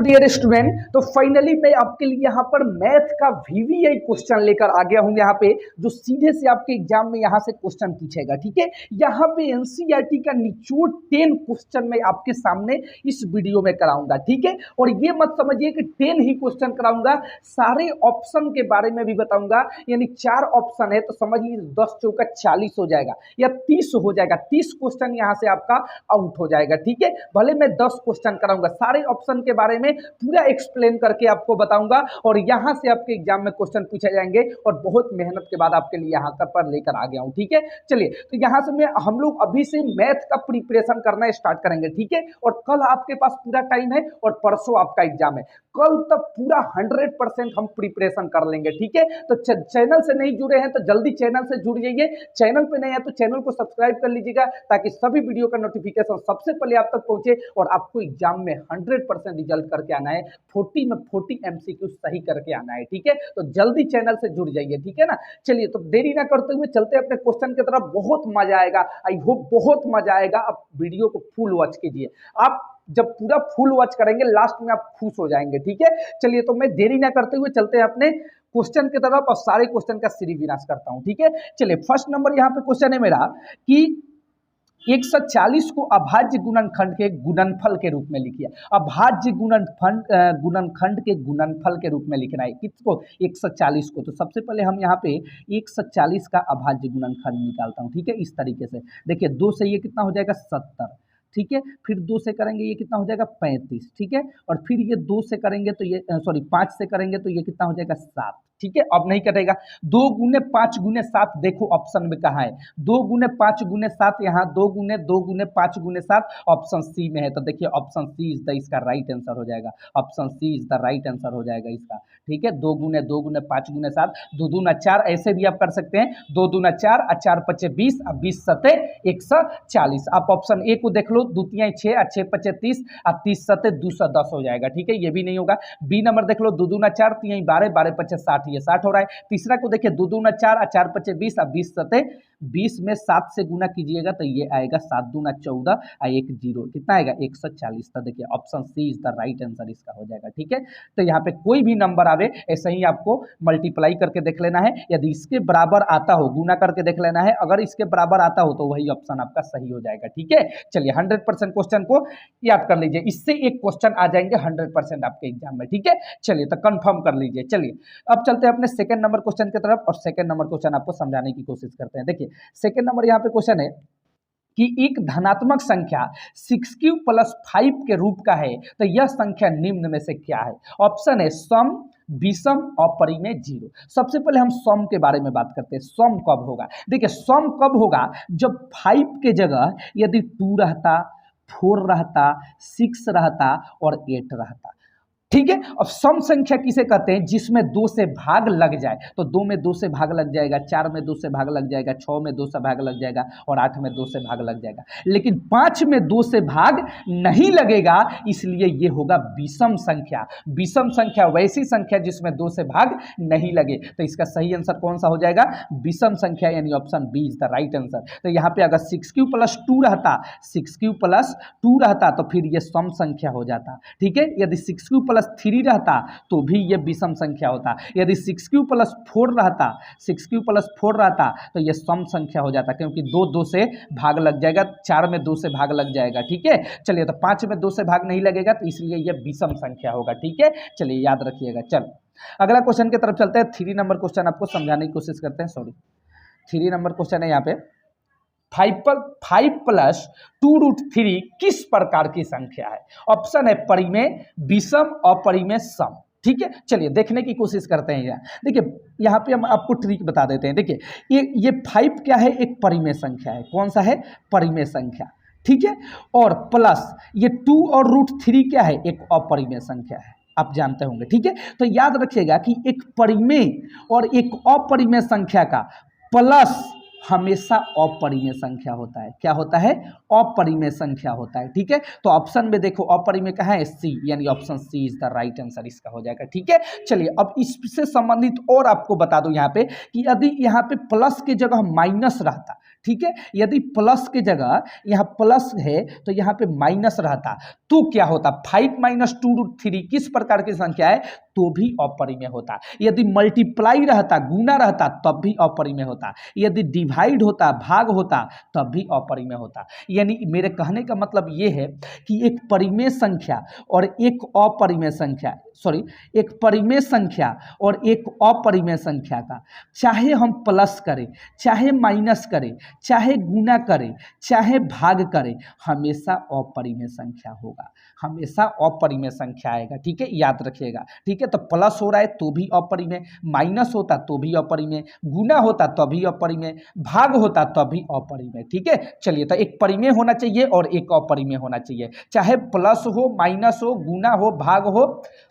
Dear student, तो finally मैं आपके लिए यहाँ पर मैथ का वीवीआई क्वेश्चन लेकर आ गया हूँ यहाँ पे, जो सीधे से आपके एग्जाम में यहाँ से क्वेश्चन पूछेगा। ठीक है, यहाँ पे एनसीईआरटी का निचोड़ 10 क्वेश्चन मैं आपके सामने इस वीडियो में कराऊंगा। ठीक है, और ये मत समझिए कि 10 ही क्वेश्चन कराऊंगा, सारे ऑप्शन के बारे में भी बताऊंगा। यानी 4 ऑप्शन है तो समझिए 10 चौका 40 हो जाएगा या 30 हो जाएगा। 30 क्वेश्चन यहाँ से आपका आउट हो जाएगा। ठीक है, भले मैं 10 क्वेश्चन कराऊंगा, सारे ऑप्शन के बारे में पूरा एक्सप्लेन करके आपको बताऊंगा और यहां से आपके एग्जाम में क्वेश्चन पूछे जाएंगे और बहुत मेहनत के बाद आपके लिए यहां पर लेकर आ गया हूं। ठीक है, चलिए तो यहां से मैं हम लोग अभी से मैथ का प्रिपरेशन करना स्टार्ट करेंगे। ठीक है, और कल आपके पास पूरा टाइम है और परसों आपका एग्जाम है। कल तक पूरा 100% हम प्रिपरेशन कर लेंगे। ठीक है, तो चैनल से नहीं जुड़े हैं तो जल्दी चैनल से जुड़ जाइए। चैनल पे नहीं है तो चैनल को सब्सक्राइब कर लीजिएगा ताकि सभी वीडियो का नोटिफिकेशन सबसे पहले आप तक पहुंचे और आपको एग्जाम में 100% रिजल्ट करके आना है। 40 में 40 एमसीक्यू सही करके आना है। ठीक है, तो जल्दी चैनल से जुड़ जाइए। ठीक है ना, चलिए तो देरी ना करते हुए चलते अपने क्वेश्चन की तरफ। बहुत मजा आएगा, आई होप बहुत मजा आएगा। आप वीडियो को फुल वॉच कीजिए। आप जब पूरा फुल वॉच करेंगे लास्ट में आप खुश हो जाएंगे। ठीक है, चलिए तो मैं देरी ना करते हुए चलते हैं अपने क्वेश्चन की तरफ और सारे क्वेश्चन का श्री विनाश करता हूं। ठीक है, चलिए फर्स्ट नंबर यहाँ पे क्वेश्चन है मेरा कि 140 को अभाज्य गुणनखंड के गुणनफल के रूप में लिखिए। अभाज्य गुणनखंड के गुणनफल के रूप में लिखना है किसको? 140 को। तो सबसे पहले हम यहाँ पे 140 का अभाज्य गुणनखंड निकालता हूँ। ठीक है, इस तरीके से देखिए, 2 से ये कितना हो जाएगा 70। ठीक है, फिर 2 से करेंगे ये कितना हो जाएगा 35। ठीक है, और फिर ये 2 से करेंगे तो ये 5 से करेंगे तो ये कितना हो जाएगा 7। ठीक है, अब नहीं कटेगा। 2 गुने 5 गुने 7 देखो ऑप्शन में कहाँ है? 2 गुने 5 गुने 7 यहाँ, 2 गुने 5 गुने 7 ऑप्शन सी में है। तो देखिए ऑप्शन सी इज द इसका राइट आंसर हो जाएगा। Option C is the right answer हो जाएगा इसका। ठीक है, 2 गुने 5 गुने 7, 2 दूना 4, ऐसे भी आप कर सकते हैं। 2 दूना 4 और 4 पचे 20 और 20 सते 140। आप ऑप्शन ए को देख लो, 2 तियां 6 और 6 पचे 30 और 30 सते 210 हो जाएगा। ठीक है, ये भी नहीं होगा। बी नंबर देख लो, 2 दूना 4 तियां 12 12 पचे 60, ये 60 हो रहा है। तीसरा को देखिए, 2 दूना 4 और 4 पचे 20 और 20 सते 20 में 7 से गुना कीजिएगा तो ये आएगा 7 दूना 14 और 1 0 कितना आएगा 140। तो देखिए option C is the right answer इसका हो जाएगा। ठीक है, तो यहाँ पे कोई भी नंबर आवे ऐसे ही आपको मल्टीप्लाई करके देख लेना है। यदि इसके बराबर आता हो गुना करके देख लेना है, अगर इसके बराबर आता हो तो वही ऑप्शन आपका सही हो जाएगा। ठीक है, चलिए 100% क्वेश्चन को याद कर लीजिए, इससे एक क्वेश्चन आ जाएंगे 100% आपके एग्जाम में। ठीक है, चलिए तो कंफर्म कर लीजिए। चलिए अब चलते हैं अपने सेकंड नंबर क्वेश्चन की तरफ और सेकंड नंबर क्वेश्चन आपको समझाने की कोशिश करते हैं। देखिए सेकंड नंबर यहाँ पे क्वेश्चन है कि एक धनात्मक संख्या 6q + 5 के रूप का है तो यह संख्या निम्न में से क्या है? ऑप्शन है सम, विषम, अपरिमेय, 0। सबसे पहले हम सम के बारे में बात करते हैं। सम कब होगा? देखिए सम कब होगा जब 5 के जगह यदि 2 रहता, 4 रहता, 6 रहता और 8 रहता। ठीक है, अब सम संख्या किसे कहते हैं? जिसमें 2 से भाग लग जाए। तो 2 में 2 से भाग लग जाएगा, 4 में 2 से भाग लग जाएगा, 6 में 2 से भाग लग जाएगा और 8 में 2 से भाग लग जाएगा। लेकिन 5 में 2 से भाग नहीं लगेगा, इसलिए ये होगा विषम संख्या। विषम संख्या वैसी संख्या जिसमें 2 से भाग नहीं लगे। तो इसका सही आंसर कौन सा हो जाएगा? विषम संख्या, यानी option B is the right answer. तो यहाँ पे अगर 6q + 2 रहता, 6q + 2 रहता तो फिर ये सम संख्या हो जाता। ठीक है, यदि 6q + 3 रहता तो भी ये विषम संख्या होता। यदि 6q + 4 रहता, 6q + 4 रहता तो ये सम संख्या हो जाता, क्योंकि 2 से भाग लग जाएगा, 4 में 2 से भाग लग जाएगा। ठीक है, चलिए तो 5 में 2 से भाग नहीं लगेगा तो इसलिए ये विषम संख्या होगा। ठीक है, चलिए याद रखिएगा। चलो अगला क्वेश्चन की तरफ चलते हैं। 3 नंबर क्वेश्चन आपको समझाने की कोशिश करते हैं। 3 नंबर क्वेश्चन है यहाँ पे, 5 + 2√3 किस प्रकार की संख्या है? ऑप्शन है परिमेय, विषम, अपरिमेय, सम। ठीक है, चलिए देखने की कोशिश करते हैं। देखिए यहाँ पे हम आपको ट्रिक बता देते हैं। देखिए ये 5 क्या है? एक परिमेय संख्या है। कौन सा है? परिमेय संख्या। ठीक है, और प्लस ये 2 और √3 क्या है? एक अपरिमेय संख्या है, आप जानते होंगे। ठीक है, तो याद रखिएगा कि एक परिमेय और एक अपरिमेय संख्या का प्लस हमेशा अपरिमेय संख्या होता है। क्या होता है? अपरिमेय संख्या होता है। ठीक है, तो ऑप्शन में देखो अपरिमेय कहाँ है? सी, यानी option C is the right answer इसका हो जाएगा। ठीक है, चलिए अब इससे संबंधित और आपको बता दूं यहाँ पे कि यदि यहाँ पे प्लस की जगह माइनस रहता, ठीक है। यदि प्लस की जगह यहाँ प्लस है तो यहाँ पे माइनस रहता तो क्या होता, 5 - 2√3 किस प्रकार की संख्या है तो भी अपरिमेय होता। यदि मल्टीप्लाई रहता, गुना रहता, तब भी अपरिमेय होता। यदि डिवाइड होता, भाग होता, तब भी अपरिमेय होता। यानी मेरे कहने का मतलब ये है कि एक परिमेय संख्या और एक अपरिमेय संख्या, सॉरी, एक परिमेय संख्या और एक अपरिमेय संख्या का चाहे हम प्लस करें, चाहे माइनस करें, चाहे गुना करें, चाहे भाग करें, हमेशा अपरिमेय संख्या होगा, हमेशा अपरिमेय संख्या आएगा। ठीक है, याद रखिएगा। ठीक है, तो प्लस हो रहा है तो भी अपरिमेय, माइनस होता तो भी अपरिमेय, गुना होता तो भी अपरिमेय, भाग होता तो भी अपरिमेय। ठीक है, चलिए, तो एक परिमेय होना चाहिए और एक अपरिमेय होना चाहिए। चाहे प्लस हो, माइनस हो, गुना हो, भाग हो,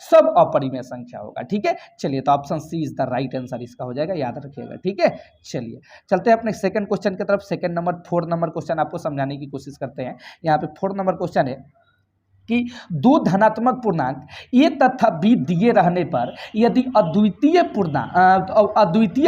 सब अपरिमेय संख्या होगा। ठीक है, चलिए, तो option C is the right answer इसका हो जाएगा, याद रखिएगा। ठीक है, चलिए चलते हैं अपने सेकंड क्वेश्चन की तरफ। सेकंड नंबर 4 नंबर क्वेश्चन आपको समझाने की कोशिश करते हैं। यहाँ पे 4 नंबर क्वेश्चन है कि दो धनात्मक पूर्णांक ए तथा बी दिए रहने पर यदि अद्वितीय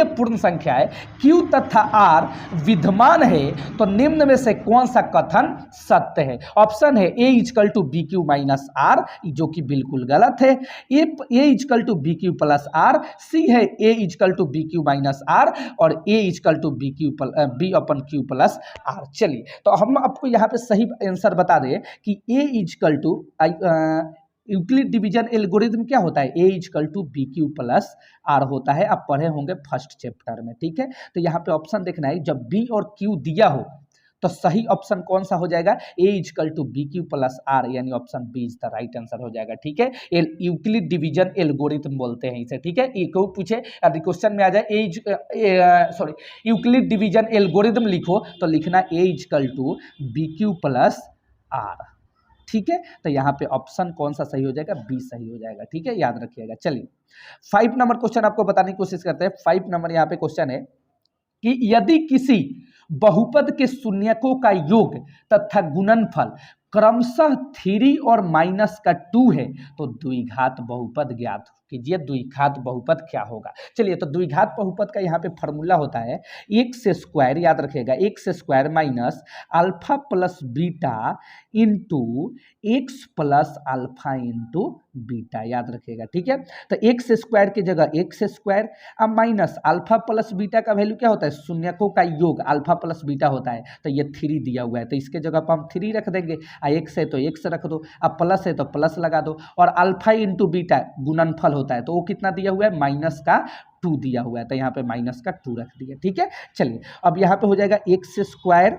पूर्ण संख्याएं क्यू तथा आर विद्यमान है तो निम्न में से कौन सा कथन सत्य है। ऑप्शन है A equal to B Q minus R, जो कि बिल्कुल गलत है। A equal to B Q plus R, C है A equal to B Q minus R, और A equal to B upon Q plus R. चलिए, तो हम आपको यहाँ पे सही आंसर बता दें कि A equal to Euclid division algorithm क्या होता है, A equal to B Q plus R होता है। आप पढ़े होंगे फर्स्ट चैप्टर में। ठीक है, तो यहाँ पे ऑप्शन देखना है, जब बी और क्यू दिया हो तो सही ऑप्शन कौन सा हो जाएगा, A equal to B Q plus R, यानी option B is the right answer हो जाएगा। ठीक है, यूक्लिड डिवीजन एल्गोरिथम बोलते हैं इसे। ठीक है, ये क्यों पूछे, यदि क्वेश्चन में आ जाए यूक्लिड डिवीजन एल्गोरिथम लिखो तो लिखना A equal to B Q plus R. ठीक है, तो यहाँ पे ऑप्शन कौन सा सही हो जाएगा, बी सही हो जाएगा। ठीक है, याद रखिएगा। चलिए 5 नंबर क्वेश्चन आपको बताने की कोशिश करते हैं। 5 नंबर यहाँ पे क्वेश्चन है कि यदि किसी बहुपद के शून्यकों का योग तथा गुणनफल क्रमशः 3 और माइनस का 2 है तो द्विघात बहुपद ज्ञात कीजिए। द्विघात बहुपद क्या होगा। चलिए, तो द्विघात बहुपद का यहाँ पे फॉर्मूला होता है एक्स स्क्वायर, याद रखिएगा, x square minus alpha plus beta into x plus alpha into beta, याद रखिएगा। ठीक है, तो एक्स स्क्वायर की जगह एक्स स्क्वायर, अब माइनस अल्फा प्लस बीटा का वैल्यू क्या होता है, शून्यकों का योग अल्फा प्लस बीटा होता है, तो ये 3 दिया हुआ है, तो इसके जगह पर हम 3 रख देंगे। एक्स है तो एक्स रख दो, अब प्लस है तो प्लस लगा दो, और अल्फा इंटू बीटा गुणनफल होता है, तो वो कितना दिया हुआ है, माइनस का 2 दिया हुआ है, तो यहाँ पे माइनस का 2 रख दिया। ठीक है, चलिए, अब यहाँ पे हो जाएगा एक्स स्क्वायर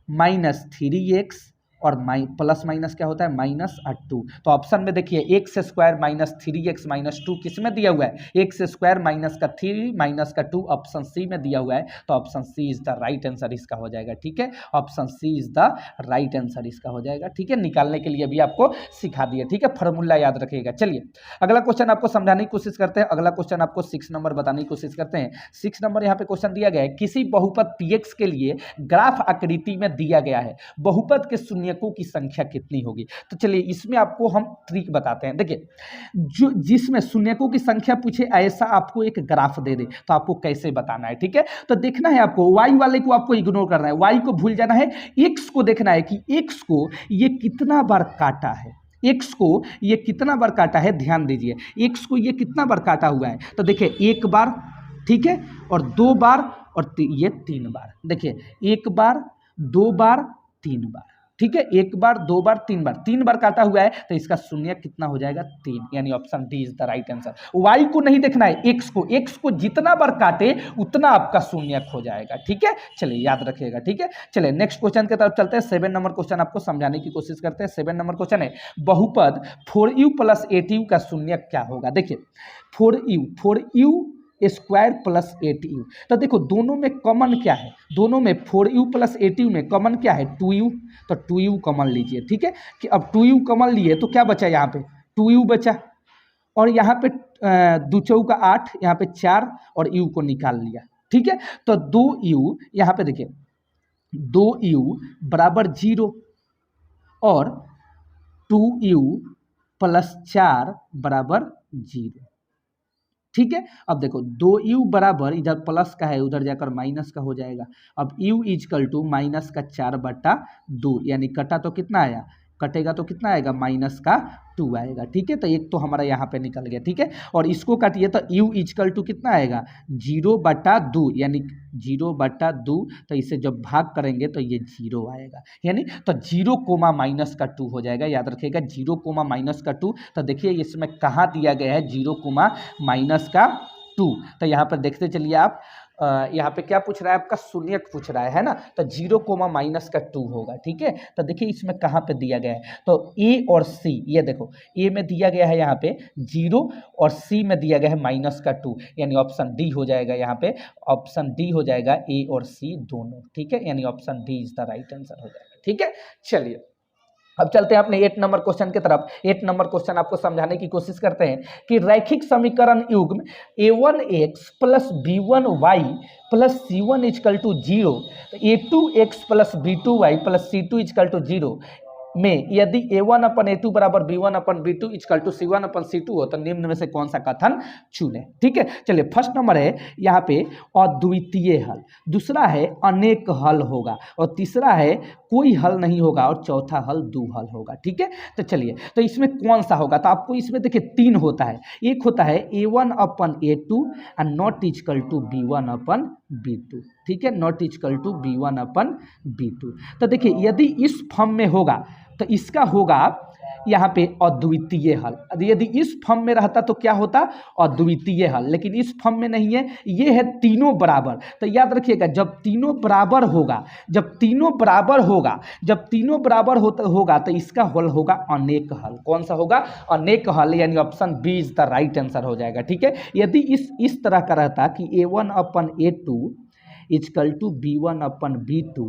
माइनस 3x और प्लस माइनस क्या होता है, माइनस 2। तो ऑप्शन में देखिए x square minus 3x minus 2 किस में दिया हुआ है, एक्स स्क्वायर माइनस का 3 माइनस का 2 ऑप्शन सी में दिया हुआ है, तो option C is the right answer इसका हो जाएगा। ठीक है, option C is the right answer इसका हो जाएगा। ठीक है, निकालने के लिए भी आपको सिखा दिया। ठीक है, फॉर्मूला याद रखिएगा। चलिए, अगला क्वेश्चन आपको समझाने की कोशिश करते हैं। अगला क्वेश्चन आपको 6 नंबर बताने की कोशिश करते हैं। 6 नंबर यहाँ पे क्वेश्चन दिया गया है, किसी बहुपद px के लिए ग्राफ आकृति में दिया गया है, बहुपद के शून्यकों की संख्या कितनी होगी। तो चलिए, इसमें आपको हम ट्रिक बताते हैं। देखिए, जो जिसमें शून्यकों की संख्या पूछे, ऐसा आपको एक ग्राफ दे दे तो आपको कैसे बताना है। ठीक है, तो देखना है आपको, y वाले को आपको इग्नोर करना है, y को भूल जाना है, x को देखना है कि x को ये कितना बार काटा है, x को ये कितना बार काटा है, ध्यान दीजिए, x को ये कितना बार काटा हुआ है। तो देखिए, 1 बार, ठीक है, और 2 बार, और ये 3 बार। देखिए, 1 बार, 2 बार, 3 बार। ठीक है, 1 बार, 2 बार, 3 बार, 3 बार काटा हुआ है, तो इसका शून्य कितना हो जाएगा, 3, यानी option D is the right answer. y को नहीं देखना है, x को जितना बार काटे उतना आपका शून्य हो जाएगा। ठीक है, चलिए, याद रखिएगा। ठीक है, चलिए नेक्स्ट क्वेश्चन की तरफ चलते हैं। 7 नंबर क्वेश्चन आपको समझाने की कोशिश करते हैं। 7 नंबर क्वेश्चन है, बहुपद 4u प्लस 8u का शून्य क्या होगा। देखिए, 4u स्क्वायर प्लस 8u, तो देखो दोनों में कॉमन क्या है, दोनों में 4u प्लस 8u में कॉमन क्या है, 2u, तो 2u कॉमन लीजिए। ठीक है, कि अब 2u कॉमन लिए तो क्या बचा, यहाँ पे 2u बचा, और यहाँ पे 2 चौका 8, यहाँ पे 4 और u को निकाल लिया। ठीक है, तो 2u, यहाँ पे देखिए 2u बराबर 0 और 2u प्लस 4 बराबर 0। ठीक है। अब देखो 2u बराबर इधर प्लस का है उधर जाकर माइनस का हो जाएगा। अब u इजकल टू माइनस का 4/2 यानी कटा तो कितना आया, कटेगा तो कितना आएगा माइनस का 2 आएगा। ठीक है, तो एक तो हमारा यहाँ पे निकल गया। ठीक है, और इसको काटिए तो u इजकल टू कितना आएगा 0/2 यानी 0/2, तो इसे जब भाग करेंगे तो ये 0 आएगा, यानी तो 0 कोमा माइनस का 2 हो जाएगा। याद रखिएगा 0 कोमा माइनस का 2। तो देखिए इसमें कहाँ दिया गया है 0 कोमा माइनस का 2, तो यहाँ पर देखते चलिए आप यहाँ पे क्या पूछ रहा है आपका, शून्यक पूछ रहा है ना, तो 0 कोमा माइनस का 2 होगा। ठीक है, तो देखिए इसमें कहाँ पे दिया गया है, तो ए और सी, ये देखो ए में दिया गया है यहाँ पे 0 और सी में दिया गया है माइनस का 2, यानी ऑप्शन डी हो जाएगा। यहाँ पे ऑप्शन डी हो जाएगा, ए और सी दोनों। ठीक है, यानी option D is the right answer हो जाएगा। ठीक है, चलिए अब चलते हैं अपने 8 नंबर क्वेश्चन की तरफ। 8 नंबर क्वेश्चन आपको समझाने की कोशिश करते हैं कि रैखिक समीकरण युग्म a1x plus b1y plus c1 equal to 0, a2x plus b2y plus c2 equal to 0 में यदि a1/a2 बराबर b1/b2 इजकल टू c1/c2 हो तो निम्न में से कौन सा कथन चुने। ठीक है, चलिए फर्स्ट नंबर है यहाँ पे अद्वितीय हल, दूसरा है अनेक हल होगा, और तीसरा है कोई हल नहीं होगा, और चौथा हल दुहल होगा। ठीक है, तो चलिए तो इसमें कौन सा होगा, तो आपको इसमें देखिए 3 होता है। एक होता है a1/a2 and not equal to b1/b2। ठीक है, नॉट इजकल टू b1/b2। तो देखिए यदि इस फॉर्म में होगा तो इसका होगा यहाँ पे अद्वितीय हल। यदि इस फॉर्म में रहता तो क्या होता, अद्वितीय हल, लेकिन इस फॉर्म में नहीं है, ये है तीनों बराबर। तो याद रखिएगा जब तीनों बराबर होगा, जब तीनों बराबर होगा, जब तीनों बराबर होगा तो इसका हल होगा अनेक हल। कौन सा होगा, अनेक हल, यानी option B is the right answer हो जाएगा। ठीक है, यदि इस तरह का रहता कि a1/a2 equal to b1/b2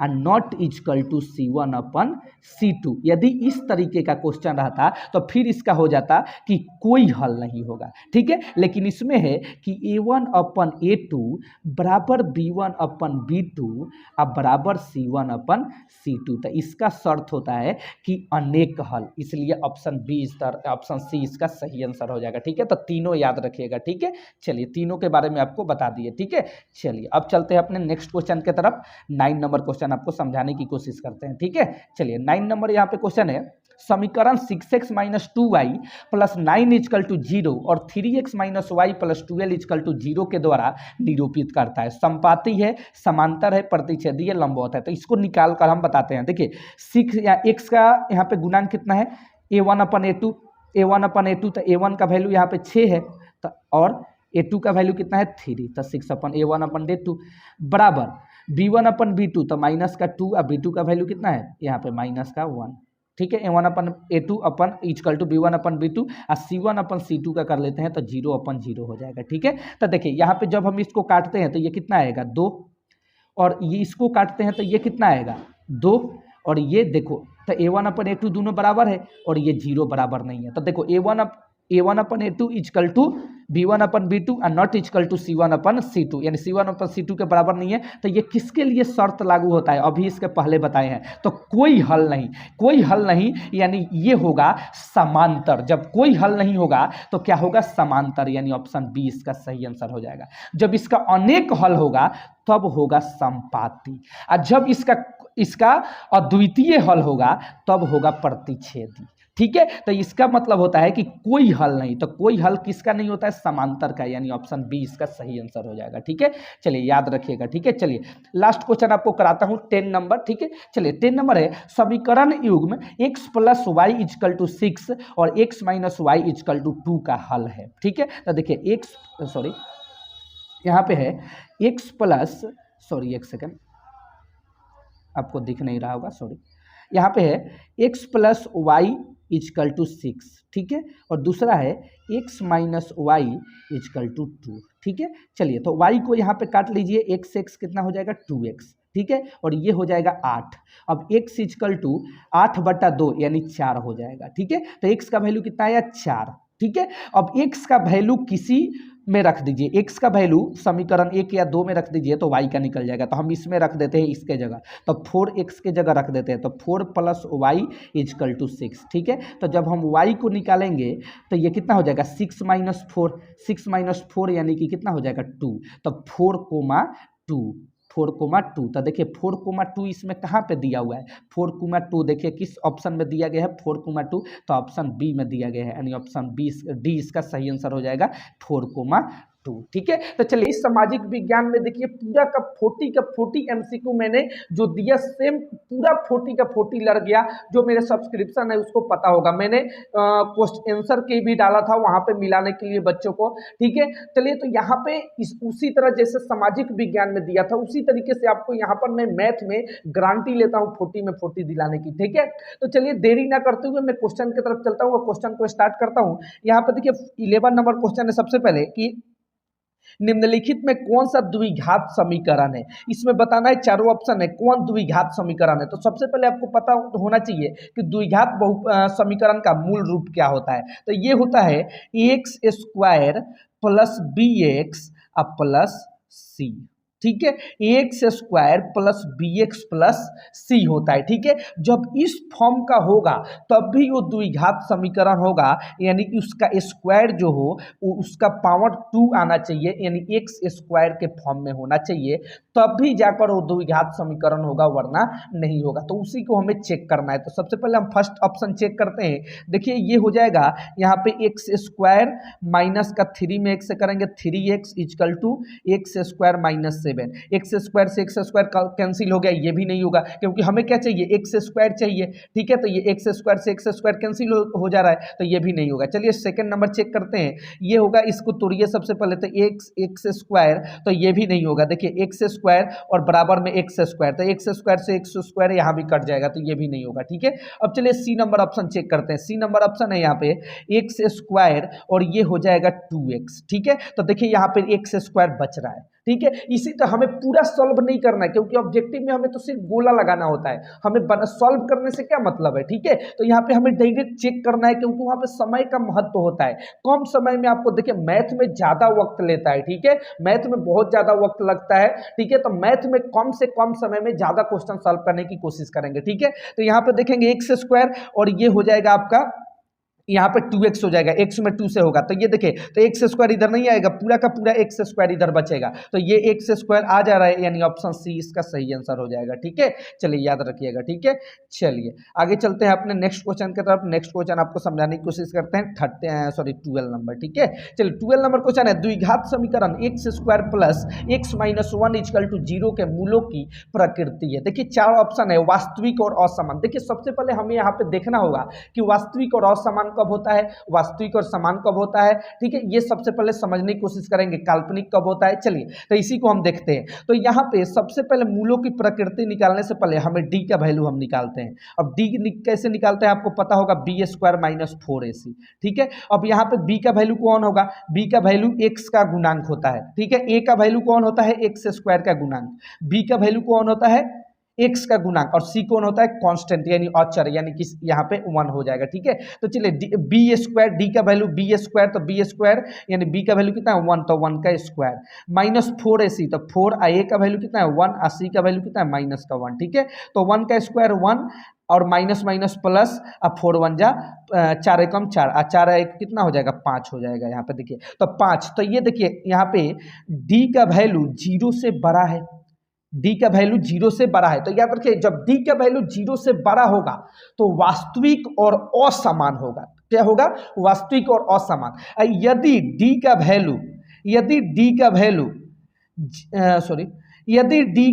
and not equal to c1/c2, यदि इस तरीके का क्वेश्चन रहता तो फिर इसका हो जाता कि कोई हल नहीं होगा। ठीक है, लेकिन इसमें है कि a1/a2 बराबर b1/b2 और बराबर c1/c2, तो इसका शर्त होता है कि अनेक हल, इसलिए option B is the option C इसका सही आंसर हो जाएगा। ठीक है, तो तीनों याद रखिएगा। ठीक है, चलिए तीनों के बारे में आपको बता दिए। ठीक है, चलिए अब चलते हैं अपने नेक्स्ट क्वेश्चन की तरफ। 9 नंबर क्वेश्चन आपको समझाने की कोशिश करते हैं। ठीक है, चलिए 9 नंबर यहाँ पे क्वेश्चन है, समीकरण 6x minus 2y plus 9 is equal to 0 और 3x minus y plus 12 equal to 0 के द्वारा निरूपित करता है। समपाती है, समांतर है, प्रतिच्छेदीय, लंबवत है। तो इसको निकाल कर हम बताते हैं। देखिए 6 या x का यहाँ पे गुणांक कितना है, a1/a2, a1/a2, तो a1 का वैल्यू यहाँ पे 6 है, तो और a2 का वैल्यू कितना है 3, तो 6/a1/a2 बराबर b1/b2, तो माइनस का 2 और b2 का वैल्यू कितना है यहाँ पे माइनस का 1। ठीक है, a1/a2 upon is equal to b1/b2 और c1/c2 का कर लेते हैं तो 0/0 हो जाएगा। ठीक है, तो देखिए यहाँ पे जब हम इसको काटते हैं तो ये कितना आएगा 2, और ये इसको काटते हैं तो ये कितना आएगा 2, और ये देखो तो a1/a2 दोनों बराबर है और ये 0 बराबर नहीं है। तो देखो a1/a2 इजकल टू b1/b2 और नॉट इजकल टू c1/c2, यानी c1/c2 के बराबर नहीं है। तो ये किसके लिए शर्त लागू होता है, अभी इसके पहले बताए हैं। तो कोई हल नहीं, कोई हल नहीं, यानी ये होगा समांतर। जब कोई हल नहीं होगा तो क्या होगा, समांतर, यानी ऑप्शन बी इसका सही आंसर हो जाएगा। जब इसका अनेक हल होगा तब होगा संपाती, और जब इसका अद्वितीय हल होगा तब होगा प्रतिच्छेदी। ठीक है, तो इसका मतलब होता है कि कोई हल नहीं, तो कोई हल किसका नहीं होता है, समांतर का, यानी ऑप्शन बी इसका सही आंसर हो जाएगा। ठीक है, चलिए याद रखिएगा। ठीक है, चलिए लास्ट क्वेश्चन आपको कराता हूं 10 नंबर। ठीक है, चलिए 10 नंबर है, समीकरण युग्म x plus y equal to 6 और x minus y equal to 2 का हल है। ठीक है, तो देखिए यहाँ पे है x प्लस, एक सेकेंड आपको दिख नहीं रहा होगा, यहाँ पे है x plus y equal to 6। ठीक है, और दूसरा है x minus y equal to 2। ठीक है, चलिए तो y को यहाँ पे काट लीजिए, x कितना हो जाएगा 2x। ठीक है, और ये हो जाएगा 8। अब x इजकल टू 8/2 यानी 4 हो जाएगा। ठीक है, तो x का वैल्यू कितना आया 4। ठीक है, अब x का वैल्यू किसी में रख दीजिए, x का वैल्यू समीकरण 1 या 2 में रख दीजिए तो y का निकल जाएगा। तो हम इसमें रख देते हैं इसके जगह, तो 4x के जगह रख देते हैं, तो 4 + y = 6। ठीक है, तो जब हम y को निकालेंगे तो ये कितना हो जाएगा 6 - 4, 6 - 4 यानी कि कितना हो जाएगा 2, तो 4,2, 4,2। तो देखिए 4,2 इसमें कहाँ पे दिया हुआ है, 4,2 देखिए किस ऑप्शन में दिया गया है 4,2, तो ऑप्शन बी में दिया गया है, यानी ऑप्शन बी डी इसका सही आंसर हो जाएगा 4,2। ठीक है, तो चलिए इस सामाजिक विज्ञान में देखिए पूरा का 40 एमसीक्यू मैंने जो दिया सेम पूरा 40 लड़ गया। जो मेरे सब्सक्रिप्शन है उसको पता होगा, मैंने क्वेश्चन आंसर के भी डाला था वहां पे मिलाने के लिए बच्चों को। ठीक है, चलिए तो यहाँ पे उसी तरह जैसे सामाजिक विज्ञान में दिया था उसी तरीके से आपको यहाँ पर मैं मैथ में गारंटी लेता हूँ 40 में 40 दिलाने की। ठीक है, तो चलिए देरी ना करते हुए मैं क्वेश्चन की तरफ चलता हूँ, क्वेश्चन को स्टार्ट करता हूँ। यहाँ पर देखिए 11 नंबर क्वेश्चन है। सबसे पहले कि निम्नलिखित में कौन सा द्विघात समीकरण है, इसमें बताना है, चारों ऑप्शन है कौन द्विघात समीकरण है। तो सबसे पहले आपको पता होना चाहिए कि द्विघात समीकरण का मूल रूप क्या होता है। तो ये होता है x² + bx प्लस c। ठीक है, x² + bx + c होता है। ठीक है, जब इस फॉर्म का होगा तब भी वो द्विघात समीकरण होगा, यानी कि उसका स्क्वायर जो हो वो उसका पावर 2 आना चाहिए, यानी x² के फॉर्म में होना चाहिए, तब भी जाकर वो द्विघात समीकरण होगा, वरना नहीं होगा। तो उसी को हमें चेक करना है। तो सबसे पहले हम फर्स्ट ऑप्शन चेक करते हैं। देखिए ये हो जाएगा यहाँ पे x² माइनस का 3 में x से करेंगे 3x = x² - 7। x² से x² कैंसिल हो गया, ये भी नहीं होगा क्योंकि हमें क्या चाहिए x² चाहिए। ठीक है, तो ये x² से x² कैंसिल हो जा रहा है, तो ये भी नहीं होगा। चलिए सेकंड नंबर चेक करते हैं। ये होगा, इसको तोड़िए सबसे पहले, तो x², तो ये भी नहीं होगा। देखिए x² और बराबर में x², तो x² से x² यहाँ भी कट जाएगा, तो ये भी नहीं होगा। ठीक है, अब चलिए सी नंबर ऑप्शन चेक करते हैं। सी नंबर ऑप्शन है यहाँ पे x² और ये हो जाएगा 2x। ठीक है, तो देखिए यहाँ पे x² बच रहा है। ठीक है, इसी तरह हमें पूरा सॉल्व नहीं करना है क्योंकि ऑब्जेक्टिव में हमें तो सिर्फ गोला लगाना होता है, हमें सॉल्व करने से क्या मतलब है। ठीक है, तो यहाँ पे हमें डायरेक्ट चेक करना है क्योंकि वहां पे समय का महत्व होता है। कम समय में आपको देखिए मैथ में ज्यादा वक्त लेता है। ठीक है, मैथ में बहुत ज्यादा वक्त लगता है। ठीक है, तो मैथ में कम से कम समय में ज्यादा क्वेश्चन सॉल्व करने की कोशिश करेंगे। ठीक है, तो यहाँ पे देखेंगे x² और ये हो जाएगा आपका यहाँ पे 2x हो जाएगा, x में 2 से होगा, तो ये देखिए तो x² इधर नहीं आएगा, पूरा का पूरा x² इधर बचेगा, तो ये x² आ जा रहा है, यानी ऑप्शन सी इसका सही आंसर हो जाएगा। ठीक है, चलिए याद रखिएगा। ठीक है, चलिए आगे चलते हैं अपने नेक्स्ट क्वेश्चन की तरफ। नेक्स्ट क्वेश्चन आपको समझाने की कोशिश करते हैं 12 नंबर। ठीक है, चलिए 12 नंबर क्वेश्चन है, द्विघात समीकरण x² + x - 1 = 0 के मूलों की प्रकृति है। देखिए चार ऑप्शन है, वास्तविक और असमान। देखिए सबसे पहले हमें यहाँ पे देखना होगा कि वास्तविक और असमान कब होता है, वास्तविक और समान कब होता है। ठीक है, ये सबसे पहले समझने की कोशिश करेंगे। काल्पनिक कब होता है, चलिए तो इसी को हम देखते हैं। तो यहाँ पे सबसे पहले मूलों की प्रकृति निकालने से पहले हमें डी का वैल्यू हम निकालते हैं। अब डी कैसे निकालते हैं आपको पता होगा, b² - 4ac। ठीक है, अब यहाँ पे b का वैल्यू कौन होगा, b का वैल्यू x का गुणांक होता है। ठीक है, a का वैल्यू कौन होता है, x² का गुणांक, b का वैल्यू कौन होता है, x का गुणांक, और c कौन होता है, कांस्टेंट यानी अचर, यानी कि यहाँ पे 1 हो जाएगा। ठीक है, तो चलिए b² d का वैल्यू b² तो b² यानी b का वैल्यू कितना है 1, तो 1 का स्क्वायर माइनस 4ac, तो 4a का वैल्यू कितना है 1, और c का वैल्यू कितना है -1। ठीक है, तो 1 का स्क्वायर 1 और माइनस माइनस प्लस, अब 4 1 जा 4 एकम 4, 4 एक कितना हो जाएगा 5 हो जाएगा। यहाँ पे देखिए तो 5, तो ये देखिए यहाँ पे d का वैल्यू 0 से बड़ा है, d का वैल्यू 0 से बड़ा है, तो याद रखिए जब d का वैल्यू 0 से बड़ा होगा तो वास्तविक और असमान होगा। क्या होगा, वास्तविक और असमान। यदि d का वैल्यू यदि d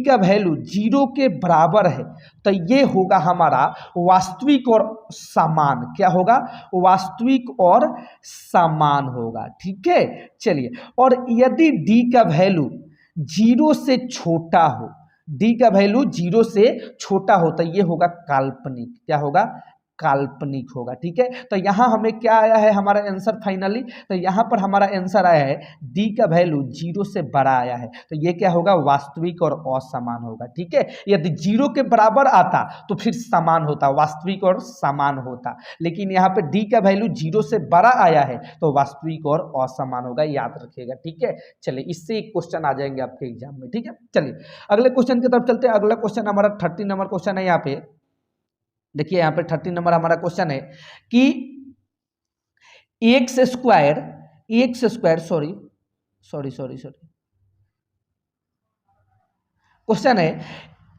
का वैल्यू 0 के बराबर है तो ये होगा हमारा वास्तविक और समान। क्या होगा, वास्तविक और समान होगा। ठीक है, चलिए, और यदि d का वैल्यू 0 से छोटा हो, d का वैल्यू 0 से छोटा हो तो ये होगा काल्पनिक। क्या होगा, काल्पनिक होगा। ठीक है, तो यहाँ हमें क्या आया है हमारा आंसर फाइनली, तो यहाँ पर हमारा आंसर आया है डी का वैल्यू 0 से बड़ा आया है, तो ये क्या होगा, वास्तविक और असमान होगा। ठीक है, यदि 0 के बराबर आता तो फिर समान होता, वास्तविक और समान होता, लेकिन यहाँ पे डी का वैल्यू 0 से बड़ा आया है तो वास्तविक और असमान होगा, याद रखिएगा। ठीक है, चलिए इससे एक क्वेश्चन आ जाएंगे आपके एग्जाम में। ठीक है, चलिए अगले क्वेश्चन की तरफ चलते हैं। अगला क्वेश्चन हमारा 30 नंबर क्वेश्चन है। यहाँ पे देखिए, यहाँ पे 30 नंबर हमारा क्वेश्चन है कि एक्स स्क्वायर सॉरी क्वेश्चन है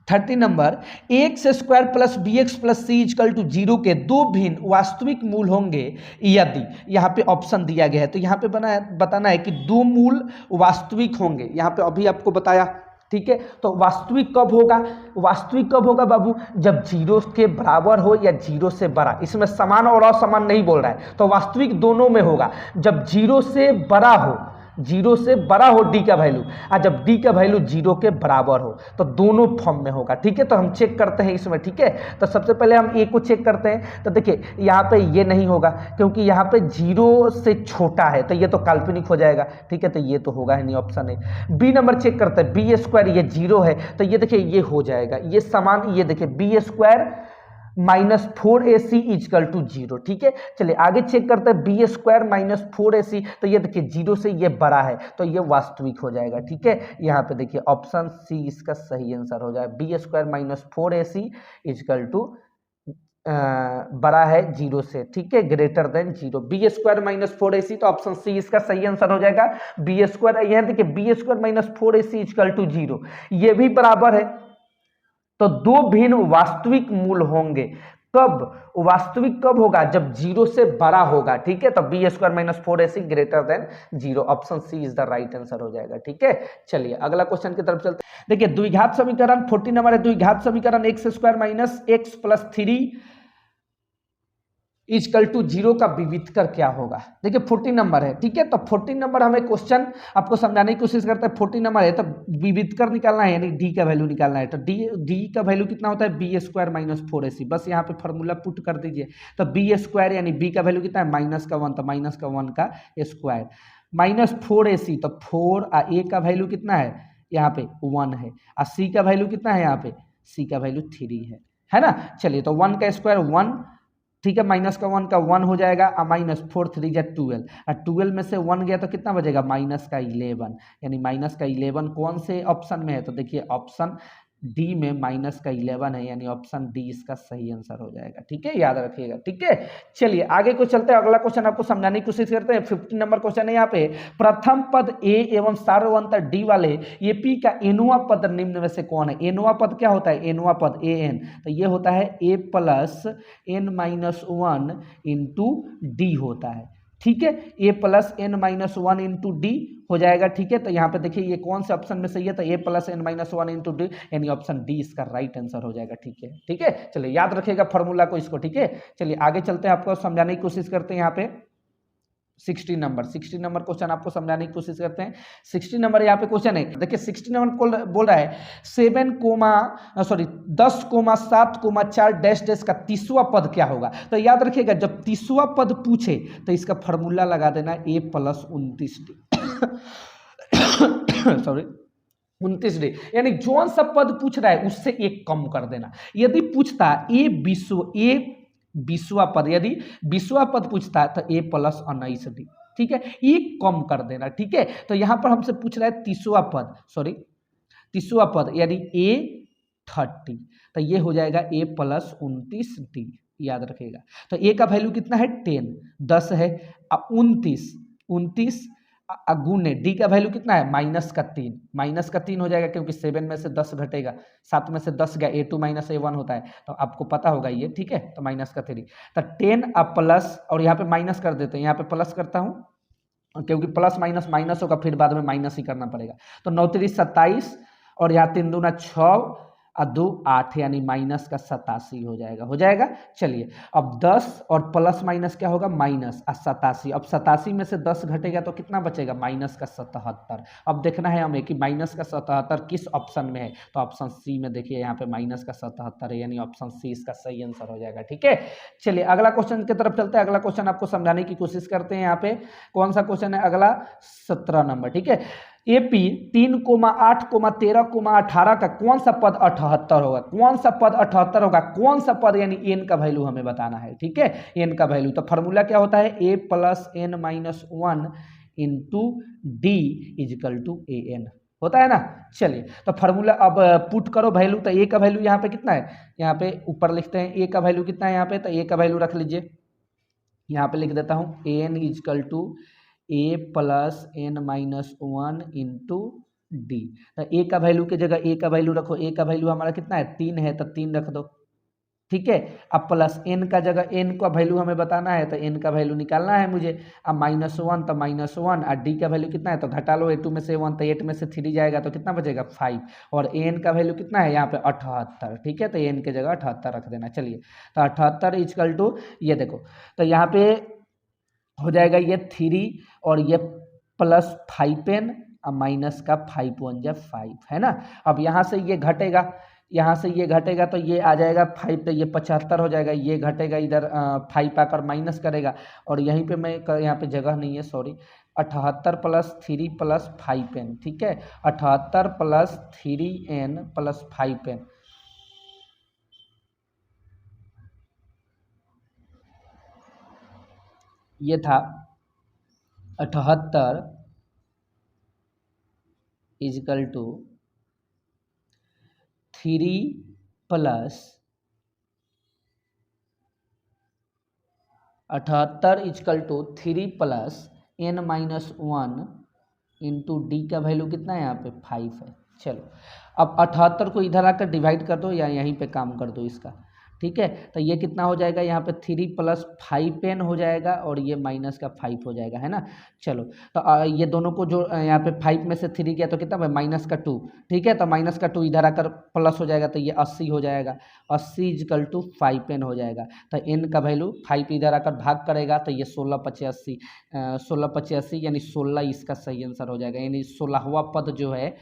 30 number, x square plus b x plus c equal to 0 के दो भिन्न वास्तविक मूल होंगे यदि, यहाँ पे ऑप्शन दिया गया है, तो यहाँ पे बताना है कि दो मूल वास्तविक होंगे, यहाँ पे अभी आपको बताया। ठीक है, तो वास्तविक कब होगा, वास्तविक कब होगा बाबू, जब 0 के बराबर हो या 0 से बड़ा, इसमें समान और असमान नहीं बोल रहा है, तो वास्तविक दोनों में होगा, जब 0 से बड़ा हो, 0 से बड़ा हो डी का वैल्यू, और जब डी का वैल्यू 0 के बराबर हो, तो दोनों फॉर्म में होगा। ठीक है, तो हम चेक करते हैं इसमें। ठीक है, तो सबसे पहले हम ए को चेक करते हैं, तो देखिए यहाँ पे ये नहीं होगा क्योंकि यहाँ पे 0 से छोटा है, तो ये तो काल्पनिक हो जाएगा। ठीक है, तो ये तो होगा ही नहीं, ऑप्शन है। बी नंबर चेक करते हैं, बी स्क्वायर ये 0 है, तो ये देखिए ये हो जाएगा, ये समान, ये देखिए B square -4ac is equal to 0। ठीक है, चलिए आगे चेक करते हैं, बी स्क्वायर -4ac, तो ये देखिए 0 से ये बड़ा है, तो ये वास्तविक हो जाएगा। ठीक है, यहाँ पे देखिए ऑप्शन सी इसका सही आंसर हो जाएगा, B square -4ac is equal to बड़ा है 0 से। ठीक है, greater than 0, B square -4ac, तो ऑप्शन सी इसका सही आंसर हो जाएगा, बी स्क्वायर। यहाँ देखिए B square -4ac is equal to 0, ये भी बराबर है, तो दो भिन्न वास्तविक मूल होंगे कब, वास्तविक कब होगा, जब 0 से बड़ा होगा। ठीक है, तो b square -4ac greater than 0, option C is the right answer हो जाएगा। ठीक है, चलिए अगला क्वेश्चन की तरफ चलते हैं। देखिए द्विघात समीकरण 40 नंबर है, द्विघात समीकरण x square minus x plus 3 equal to 0 का विविधकर क्या होगा। देखिए 40 नंबर है। ठीक है, तो 40 नंबर हमें क्वेश्चन आपको समझाने की कोशिश करते हैं। 40 नंबर है तो विविधकर निकालना है, यानी डी का वैल्यू निकालना है, तो डी का वैल्यू कितना होता है, बी स्क्वायर -4ac, बस यहाँ पे फॉर्मूला पुट कर दीजिए, तो बी स्क्वायर यानी बी का वैल्यू कितना है, -1, तो -1 का स्क्वायर, -4ac, तो 4 ए का वैल्यू कितना है, यहाँ पे 1 है, और सी का वैल्यू कितना है, यहाँ पे सी का वैल्यू 3 है ना। चलिए तो 1 का स्क्वायर 1, ठीक है, -1 का 1 हो जाएगा, -4 3 जा 12, और 12 में से 1 गया तो कितना बचेगा, -11, यानी -11 कौन से ऑप्शन में है, तो देखिए ऑप्शन डी में -11 है, यानी ऑप्शन डी इसका सही आंसर हो जाएगा। ठीक है, याद रखिएगा। ठीक है, चलिए आगे को चलते हैं, अगला क्वेश्चन आपको समझाने की कोशिश करते हैं। 50 नंबर क्वेश्चन है। यहाँ पे प्रथम पद ए एवं सार्वंतर डी वाले ये पी का एनवा पद निम्न में से कौन है। एनवा पद क्या होता है, एनवा पद एन, तो ये होता है a + n-1 इंटू डी होता है। ठीक है, a + n-1 इंटू डी हो जाएगा। ठीक है, तो यहाँ पे देखिए ये कौन से ऑप्शन में सही है, तो a + n-1 इंटू डी, यानी ऑप्शन डी इसका राइट आंसर हो जाएगा। ठीक है, ठीक है, चलिए याद रखिएगा फॉर्मूला को इसको। ठीक है, चलिए आगे चलते हैं, आपको समझाने की कोशिश करते हैं। यहाँ पे 60 नंबर क्वेश्चन आपको समझाने की कोशिश करते हैं। 60 नंबर यहाँ पे क्वेश्चन है, देखिए 60 नंबर बोल रहा है 10,7,4 डैश का 30वां पद क्या होगा। तो याद रखिएगा जब 30वां पद पूछे तो इसका फॉर्मूला लगा देना a + 29d सॉरी 29d, यानी जौन सा पद पूछ रहा है उससे एक कम कर देना। यदि पूछता a 20वां पद, यदि 20वां पद पूछता है तो a + 19d। ठीक है, एक कम कर देना। ठीक है, तो यहां पर हमसे पूछ रहा है 30वां पद यानी a 30, तो ये हो जाएगा a + 29d, याद रखिएगा। तो a का वैल्यू कितना है 10 है, 29 गुने डी का वैल्यू कितना है -3 हो जाएगा, क्योंकि 7 में से 10 घटेगा, 7 में से 10 गया, a2 - a1 होता है, तो आपको पता होगा ये। ठीक है, तो -3, तो 10 प्लस, और यहाँ पे माइनस कर देते हैं, यहाँ पे प्लस करता हूँ क्योंकि प्लस माइनस माइनस होगा, फिर बाद में माइनस ही करना पड़ेगा। तो 9 × 3 = 27, और यहाँ 3 × 2 = 6, और 2 8 यानी माइनस का 87 हो जाएगा। हो जाएगा। चलिए अब 10 और प्लस माइनस क्या होगा, माइनस और 87। अब 87 में से 10 घटेगा तो कितना बचेगा, माइनस का 77। अब देखना है हमें कि माइनस का 77 किस ऑप्शन में है, तो ऑप्शन सी में देखिए यहाँ पे माइनस का 77 है, यानी ऑप्शन सी इसका सही आंसर हो जाएगा। ठीक है, चलिए अगला क्वेश्चन की तरफ चलते हैं। अगला क्वेश्चन आपको समझाने की कोशिश करते हैं। यहाँ पे कौन सा क्वेश्चन है, अगला 17 नंबर। ठीक है, एपी 3,8,13,18 का कौन सा पद 78 होगा, कौन सा पद 78 होगा, कौन सा पद, यानी एन का वैल्यू हमें बताना है। ठीक है, एन का वैल्यू, तो फॉर्मूला क्या होता है, A plus N minus 1 into D equal to A N होता है ना। चलिए तो फार्मूला अब पुट करो वैल्यू, तो ए का वैल्यू यहाँ पे कितना है, यहाँ पे ऊपर लिखते हैं ए का वैल्यू कितना है यहाँ पे, तो ए का वैल्यू रख लीजिए, यहाँ पे लिख देता हूँ n equal to a plus N minus 1 into d. तो ए का वैल्यू की जगह ए का वैल्यू रखो, ए का वैल्यू हमारा कितना है 3 है, तो 3 रख दो। ठीक है, अब प्लस एन का जगह एन का वैल्यू हमें बताना है, तो एन का वैल्यू निकालना है मुझे। अब -1 तो -1, और डी का वैल्यू कितना है, तो घटा लो 2 में से 1, तो 8 में से 3 जाएगा तो कितना बचेगा 5, और एन का वैल्यू कितना है यहाँ पे 78। ठीक है, तो एन की जगह 78 रख देना। चलिए तो 78 इक्वल टू ये देखो, तो यहाँ पे हो जाएगा ये 3 और ये प्लस 5n और माइनस का 5 1 जा 5 है ना। अब यहाँ से ये घटेगा, यहाँ से ये घटेगा तो ये आ जाएगा 5, तो ये 75 हो जाएगा, ये घटेगा इधर 5 आकर माइनस करेगा, और यहीं पे मैं यहाँ पे जगह नहीं है सॉरी, 78 प्लस 3 प्लस 5n। ठीक है, 78 प्लस 3n प्लस 5n, ये था 78 equal to 3 plus 78 equal to 3 plus N minus 1 into d का वैल्यू कितना है यहाँ पे 5 है। चलो अब 78 को इधर आकर डिवाइड कर दो या यहीं पे काम कर दो इसका। ठीक है, तो ये कितना हो जाएगा यहाँ पे 3 प्लस 5n हो जाएगा, और ये माइनस का 5 हो जाएगा, है ना। चलो तो ये दोनों को जो यहाँ पे 5 में से 3 गया तो कितना है माइनस का 2। ठीक है, तो माइनस का 2 इधर आकर प्लस हो जाएगा, तो ये 80 हो जाएगा, 80 इजकल टू 5n हो जाएगा। तो n का वैल्यू 5 इधर आकर भाग करेगा, तो ये 16 × 85 16 × 85 यानी 16 इसका सही आंसर हो जाएगा। यानी 16वां पद जो है,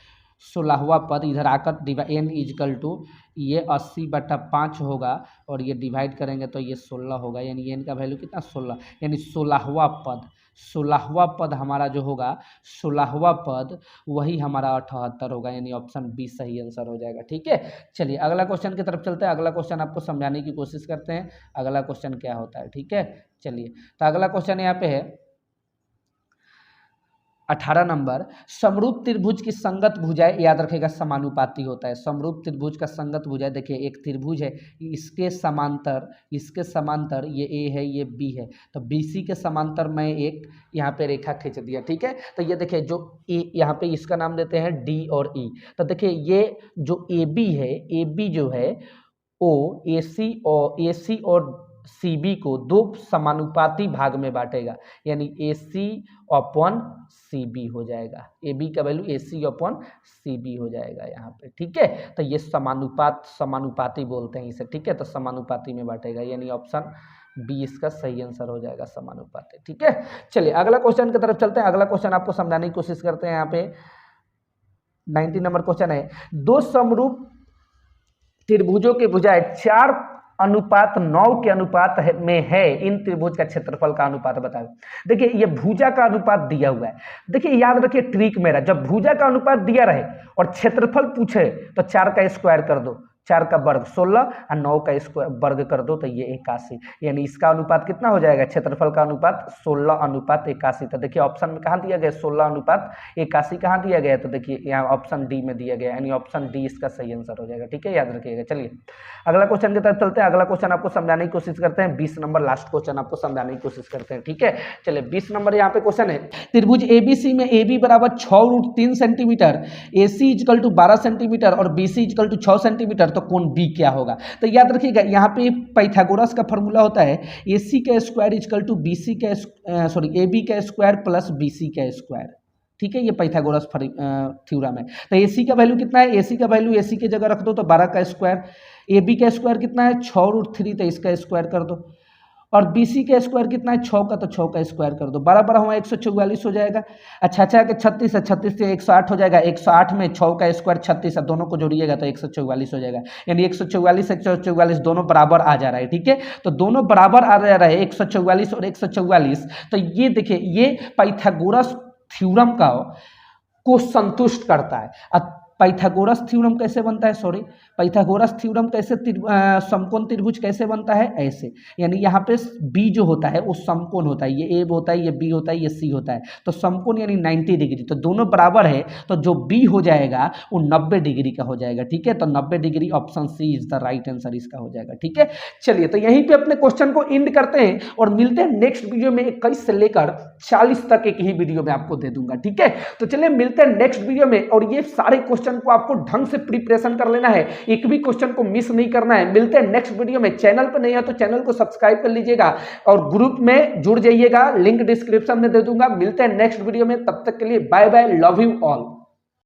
16वां पद इधर आकर n इजकल टू ये 80/5 होगा, और ये डिवाइड करेंगे तो ये 16 होगा, यानी n का वैल्यू कितना 16, यानी 16वां पद, 16वां पद हमारा जो होगा 16वां पद वही हमारा 78 होगा, यानी ऑप्शन बी सही आंसर हो जाएगा। ठीक है, चलिए अगला क्वेश्चन की तरफ चलते हैं। अगला क्वेश्चन आपको समझाने की कोशिश करते हैं, अगला क्वेश्चन क्या होता है। ठीक है, चलिए तो अगला क्वेश्चन यहाँ पे है 18 नंबर, समरूप त्रिभुज की संगत भुजाएं, याद रखेगा समानुपाती होता है। समरूप त्रिभुज का संगत भुजाएं, देखिए एक त्रिभुज है, इसके समांतर ये ए है ये बी है, तो बीसी के समांतर मैं एक यहाँ पे रेखा खींच दिया। ठीक है, तो ये देखिए जो ए यहाँ पे इसका नाम देते हैं डी और ई, तो देखिए ये जो ए बी है, ए बी जो है ओ ए सी और सी बी को 2 समानुपाती भाग में बांटेगा, यानी ए सी अपॉन सी बी हो जाएगा, ए बी का वैल्यू ए सी अपॉन सी बी हो जाएगा यहाँ पे। ठीक है, तो ये समानुपाती बोलते हैं इसे। ठीक है, तो समानुपाती में बांटेगा, यानी ऑप्शन बी इसका सही आंसर हो जाएगा, समानुपाती। ठीक है, चलिए अगला क्वेश्चन की तरफ चलते हैं। अगला क्वेश्चन आपको समझाने की कोशिश करते हैं। यहाँ पे 19 नंबर क्वेश्चन है, 2 समरूप त्रिभुजों के भुजाएं 4:9 के अनुपात में है, इन त्रिभुज का क्षेत्रफल का अनुपात बताओ। देखिए ये भुजा का अनुपात दिया हुआ है, देखिए याद रखिए ट्रिक मेरा, जब भुजा का अनुपात दिया रहे और क्षेत्रफल पूछे तो 4 का स्क्वायर कर दो, 4 का वर्ग 16 और 9 का स्क्वायर वर्ग कर दो तो ये 81, यानी इसका अनुपात कितना हो जाएगा, क्षेत्रफल का अनुपात 16:81। तो देखिए ऑप्शन में कहाँ दिया गया 16:81, कहाँ दिया गया, तो देखिए यहाँ ऑप्शन डी में दिया गया, यानी ऑप्शन डी इसका सही आंसर हो जाएगा। ठीक है, याद रखिएगा। चलिए अगला क्वेश्चन की तरफ चलते हैं। अगला क्वेश्चन आपको समझाने की कोशिश करते हैं, 20 नंबर लास्ट क्वेश्चन आपको समझाने की कोशिश करते हैं। ठीक है, चलिए 20 नंबर यहाँ पे क्वेश्चन है, त्रिभुज एबीसी में AB बराबर 6√3 centimetre, AC equal to 12 centimetre और BC इक्वल टू 6 सेंटीमीटर, तो कोण B क्या होगा। तो याद रखिएगा यहाँ पे पाइथागोरस का फॉर्मूला होता है AC का स्क्वायर इक्वल टू AB का स्क्वायर प्लस BC का स्क्वायर। ठीक है, ये पाइथागोरस थ्योरम है। तो AC का वैल्यू कितना है, AC का वैल्यू AC की जगह रख दो तो 12 का स्क्वायर, AB का स्क्वायर कितना है 6√3, तो इसका स्क्वायर कर दो, और BC का स्क्वायर कितना है 6 का, तो 6 का स्क्वायर कर दो, बड़ा बड़ा हुआ 144 हो जाएगा। अच्छा के 36 है, 36 से 108 हो जाएगा, 108 में 6 का स्क्वायर 36 है, दोनों को जोड़िएगा तो 144 हो जाएगा, यानी 144 144 दोनों बराबर आ जा रहा है। ठीक है, तो दोनों बराबर आ जा रहा है 144 और 144, तो ये देखिए ये पाइथागोरस थ्योरम को संतुष्ट करता है। अब पाइथागोरस थ्योरम कैसे बनता है, सॉरी पाइथागोरस थ्योरम कैसे समकोण त्रिभुज कैसे बनता है, ऐसे, यानी यहाँ पे बी जो होता है वो समकोण होता है, ये ए होता है, ये बी होता है, ये सी होता है, तो समकोण यानी 90 डिग्री, तो दोनों बराबर है, तो जो बी हो जाएगा वो 90 डिग्री का हो जाएगा। ठीक है, तो 90 degree option C is the right answer इसका हो जाएगा। ठीक है, चलिए तो यहीं पे अपने क्वेश्चन को एंड करते हैं और मिलते हैं नेक्स्ट वीडियो में 21 से लेकर 40 तक एक ही वीडियो में आपको दे दूंगा। ठीक है, तो चलिए मिलते हैं नेक्स्ट वीडियो में, और ये सारे क्वेश्चन को आपको ढंग से प्रिपरेशन कर लेना है, एक भी क्वेश्चन को मिस नहीं करना है। मिलते हैं नेक्स्ट वीडियो में, चैनल पर नहीं है तो चैनल को सब्सक्राइब कर लीजिएगा और ग्रुप में जुड़ जाइएगा, लिंक डिस्क्रिप्शन में दे दूंगा। मिलते हैं नेक्स्ट वीडियो में, तब तक के लिए bye bye, love you all.